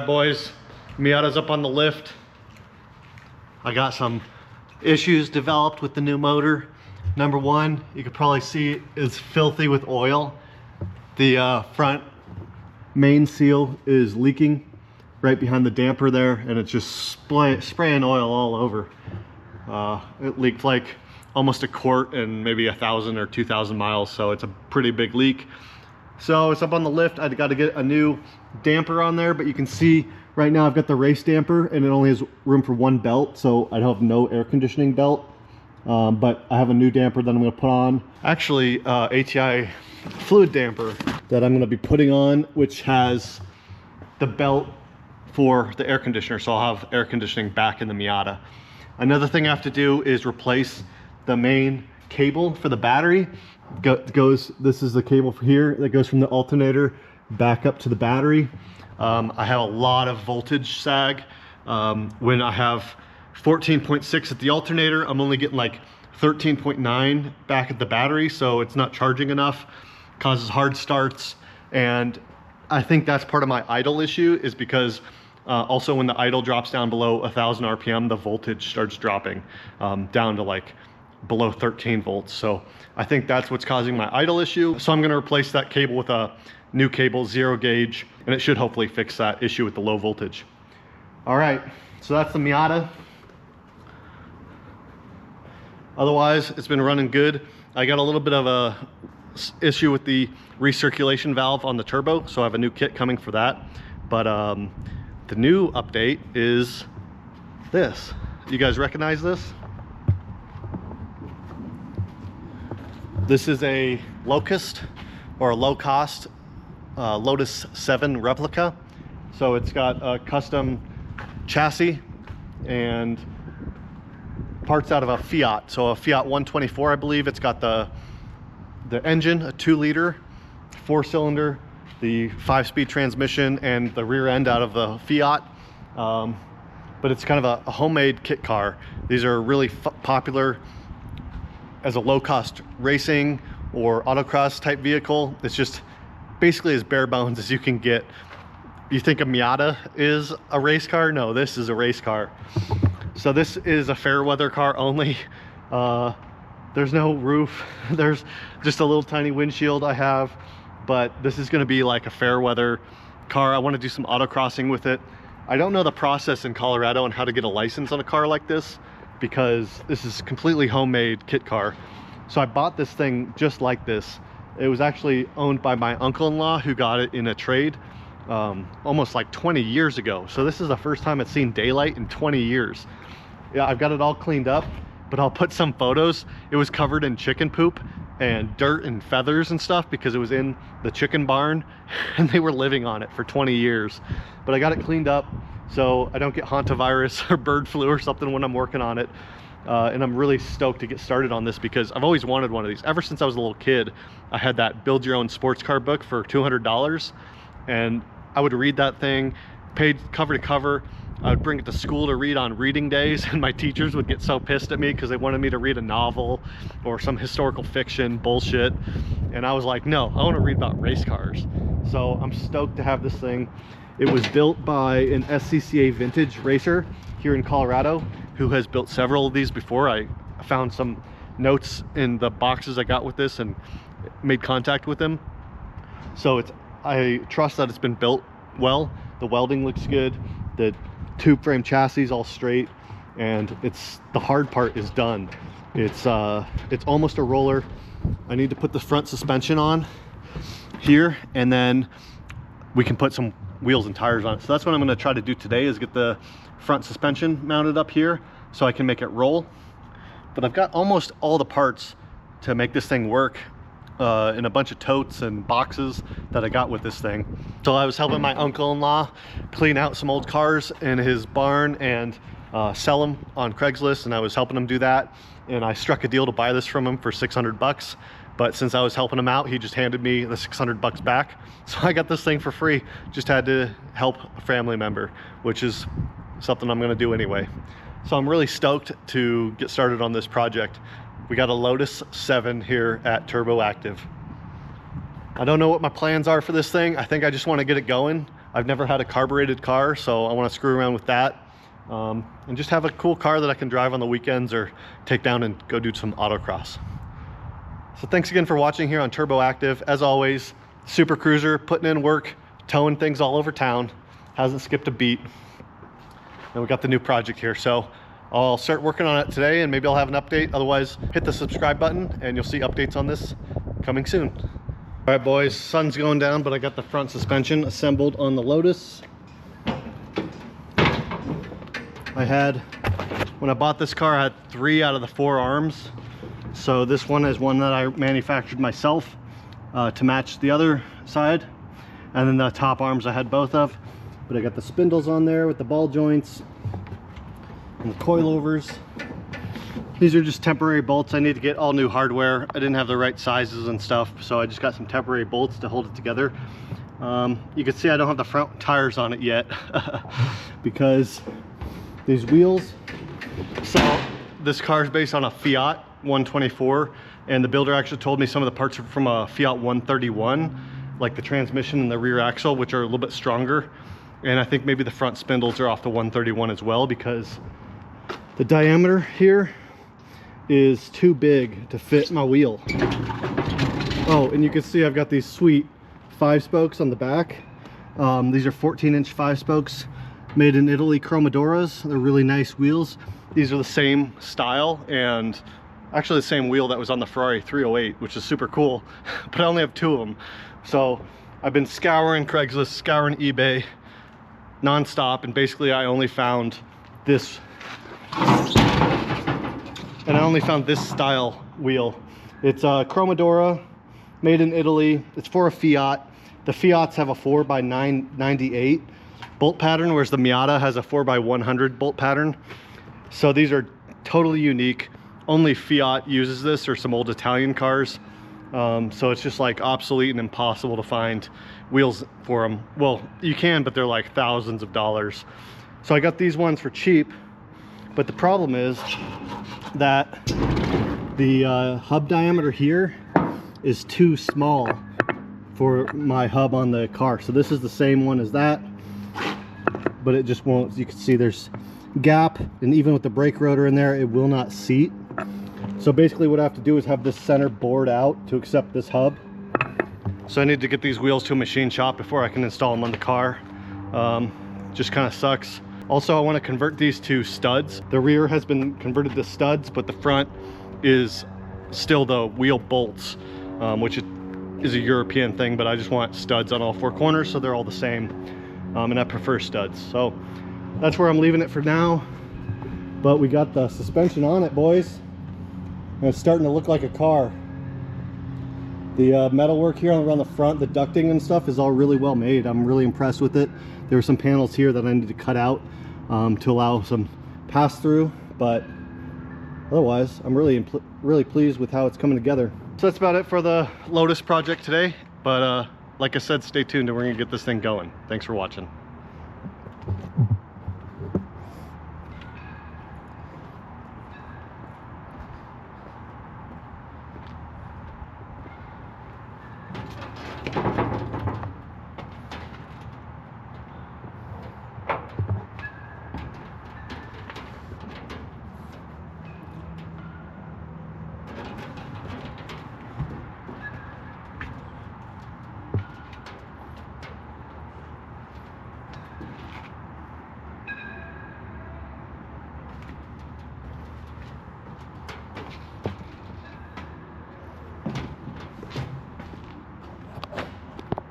right, boys, Miata's up on the lift. I got some issues developed with the new motor. Number one, you can probably see it's filthy with oil. The front main seal is leaking right behind the damper there, and it's just spraying oil all over. It leaked like almost a quart and maybe 1,000 or 2,000 miles, so it's a pretty big leak. So it's up on the lift. I got to get a new damper on there, but you can see right now I've got the race damper and it only has room for one belt, so I have no air conditioning belt. But I have a new damper that I'm going to put on. Actually, ATI fluid damper that I'm going to be putting on, which has the belt for the air conditioner, so I'll have air conditioning back in the Miata. Another thing I have to do is replace the main cable for the battery. This is the cable for here that goes from the alternator back up to the battery. I have a lot of voltage sag. When I have 14.6 at the alternator, I'm only getting like 13.9 back at the battery, so it's not charging enough, causes hard starts. And I think that's part of my idle issue, is because also when the idle drops down below 1,000 RPM, the voltage starts dropping down to like below 13 volts. So I think that's what's causing my idle issue. So I'm going to replace that cable with a new cable, 0 gauge, and it should hopefully fix that issue with the low voltage. All right, so that's the Miata. Otherwise, it's been running good. I got a little bit of a issue with the recirculation valve on the turbo, so I have a new kit coming for that. But the new update is this. You guys recognize this? This is a Locost or a low-cost Lotus 7 replica. So it's got a custom chassis and parts out of a Fiat. So a Fiat 124, I believe. It's got the engine, a 2-liter, 4-cylinder, the 5-speed transmission, and the rear end out of the Fiat. But it's kind of a homemade kit car. These are really popular as a low-cost racing or autocross type vehicle. It's just basically as bare bones as you can get. You think a Miata is a race car? No, this is a race car. So this is a fair weather car only. There's no roof. There's just a little tiny windshield I have, but this is gonna be like a fair weather car. I wanna do some autocrossing with it. I don't know the process in Colorado and how to get a license on a car like this, because this is completely homemade kit car. So I bought this thing just like this. It was actually owned by my uncle-in-law, who got it in a trade almost like 20 years ago. So this is the first time it's seen daylight in 20 years. Yeah, I've got it all cleaned up, but I'll put some photos. It was covered in chicken poop and dirt and feathers and stuff because it was in the chicken barn and they were living on it for 20 years. But I got it cleaned up so I don't get hantavirus or bird flu or something when I'm working on it. And I'm really stoked to get started on this because I've always wanted one of these. Ever since I was a little kid, I had that build your own sports car book for $200, and I would read that thing, paid cover to cover. I would bring it to school to read on reading days, and my teachers would get so pissed at me because they wanted me to read a novel or some historical fiction bullshit. And I was like, no, I want to read about race cars. So I'm stoked to have this thing. It was built by an SCCA vintage racer here in Colorado who has built several of these before. I found some notes in the boxes I got with this and made contact with him. So I trust that it's been built well. The welding looks good. The tube frame chassis all straight, and the hard part is done. It's almost a roller. I need to put the front suspension on here, and then we can put some wheels and tires on it. So that's what I'm going to try to do today, is get the front suspension mounted up here so I can make it roll. But I've got almost all the parts to make this thing work in a bunch of totes and boxes that I got with this thing. So I was helping my uncle-in-law clean out some old cars in his barn and sell them on Craigslist, and I was helping him do that. And I struck a deal to buy this from him for 600 bucks. But since I was helping him out, he just handed me the 600 bucks back. So I got this thing for free. Just had to help a family member, which is something I'm gonna do anyway. So I'm really stoked to get started on this project. We got a Lotus 7 here at Turbo Active. I don't know what my plans are for this thing. I think I just want to get it going I've never had a carbureted car, so I want to screw around with that. And just have a cool car that I can drive on the weekends or take down and go do some autocross. So thanks again for watching here on Turbo Active. As always, super cruiser, putting in work, towing things all over town, hasn't skipped a beat. And we got the new project here, so I'll start working on it today and maybe I'll have an update. Otherwise, hit the subscribe button and you'll see updates on this coming soon. All right, boys, sun's going down, but I got the front suspension assembled on the Lotus. When I bought this car, I had 3 out of the 4 arms. So this one is one that I manufactured myself to match the other side. And then the top arms I had both of. But I got the spindles on there with the ball joints and the coilovers. These are just temporary bolts. I need to get all new hardware. I didn't have the right sizes and stuff, so I just got some temporary bolts to hold it together. You can see I don't have the front tires on it yet because these wheels. So this car is based on a Fiat 124, and the builder actually told me some of the parts are from a Fiat 131, like the transmission and the rear axle, which are a little bit stronger. And I think maybe the front spindles are off the 131 as well, because the diameter here is too big to fit my wheel. Oh, and you can see I've got these sweet 5-spokes on the back. These are 14-inch 5-spokes made in Italy, Chromadoras. They're really nice wheels. These are the same style and actually the same wheel that was on the Ferrari 308, which is super cool, but I only have 2 of them. So I've been scouring Craigslist, scouring eBay non-stop, and basically I only found this, and I only found this style wheel. It's a Chromadora, made in Italy. It's for a Fiat. The Fiats have a 4x998 bolt pattern, whereas the Miata has a 4x100 bolt pattern. So these are totally unique. Only Fiat uses this, or some old Italian cars. So it's just like obsolete and impossible to find wheels for them. Well, you can, but they're like thousands of dollars. So I got these ones for cheap, but the problem is that the hub diameter here is too small for my hub on the car. So this is the same one as that, but it just won't. You can see there's gap, and even with the brake rotor in there, it will not seat. So basically what I have to do is have this center bored out to accept this hub. So I need to get these wheels to a machine shop before I can install them on the car. Just kind of sucks. Also, I want to convert these to studs. The rear has been converted to studs, but the front is still the wheel bolts, which is a European thing, but I just want studs on all 4 corners, so they're all the same. And I prefer studs. So that's where I'm leaving it for now. But we got the suspension on it, boys. And it's starting to look like a car. The metalwork here around the front, the ducting and stuff is all really well made. I'm really impressed with it. There are some panels here that I need to cut out to allow some pass through, but otherwise I'm really pleased with how it's coming together. So that's about it for the Lotus project today, but like I said, stay tuned and we're gonna get this thing going. Thanks for watching.